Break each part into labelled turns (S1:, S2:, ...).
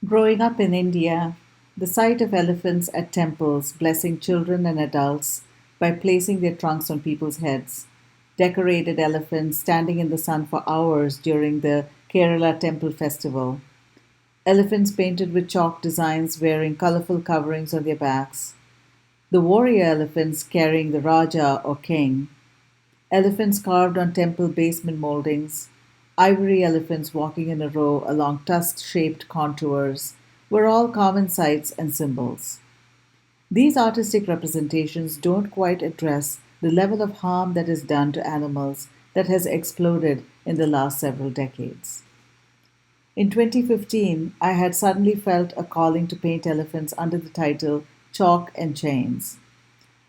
S1: Growing up in India, the sight of elephants at temples blessing children and adults by placing their trunks on people's heads, decorated elephants standing in the sun for hours during the Kerala temple festival, elephants painted with chalk designs wearing colorful coverings on their backs, the warrior elephants carrying the Raja or king, elephants carved on temple basement moldings, ivory elephants walking in a row along tusk shaped contours were all common sights and symbols. These artistic representations don't quite address the level of harm that is done to animals that has exploded in the last several decades. In 2015, I had suddenly felt a calling to paint elephants under the title Chalk and Chains.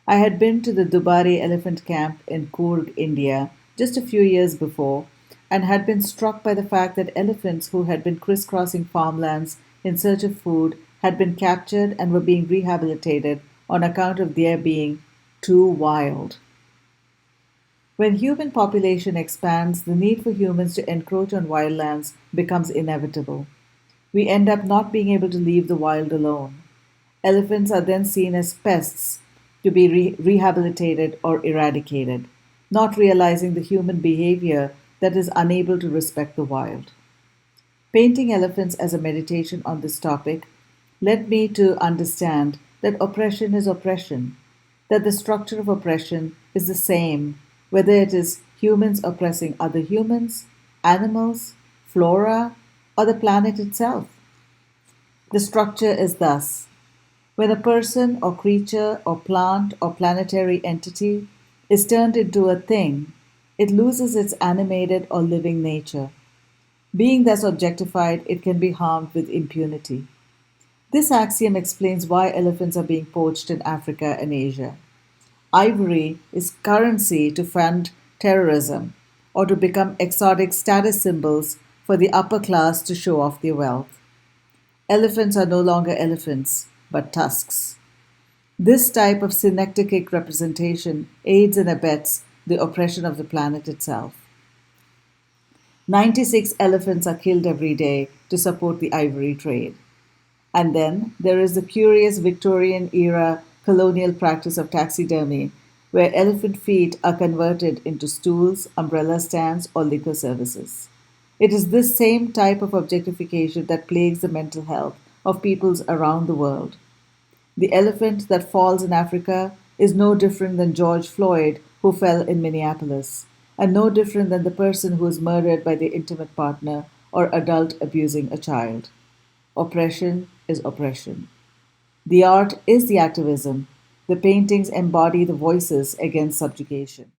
S1: I had been to the Dubari elephant camp in Coorg, India, just a few years before, and had been struck by the fact that elephants who had been crisscrossing farmlands in search of food had been captured and were being rehabilitated on account of their being too wild. When human population expands, the need for humans to encroach on wildlands becomes inevitable. We end up not being able to leave the wild alone. Elephants are then seen as pests to be rehabilitated or eradicated, not realizing the human behavior that is unable to respect the wild. Painting elephants as a meditation on this topic led me to understand that oppression is oppression, that the structure of oppression is the same whether it is humans oppressing other humans, animals, flora, or the planet itself. The structure is thus: when a person or creature or plant or planetary entity is turned into a thing, it loses its animated or living nature. Being thus objectified, it can be harmed with impunity. This axiom explains why elephants are being poached in Africa and Asia. Ivory is currency to fund terrorism or to become exotic status symbols for the upper class to show off their wealth. Elephants are no longer elephants, but tusks. This type of synecdochic representation aids and abets the oppression of the planet itself. 96 elephants are killed every day to support the ivory trade. And then there is the curious Victorian era colonial practice of taxidermy, where elephant feet are converted into stools, umbrella stands, or liquor services. It is this same type of objectification that plagues the mental health of peoples around the world. The elephant that falls in Africa is no different than George Floyd, who fell in Minneapolis, and no different than the person who is murdered by their intimate partner or adult abusing a child. Oppression is oppression. The art is the activism. The paintings embody the voices against subjugation.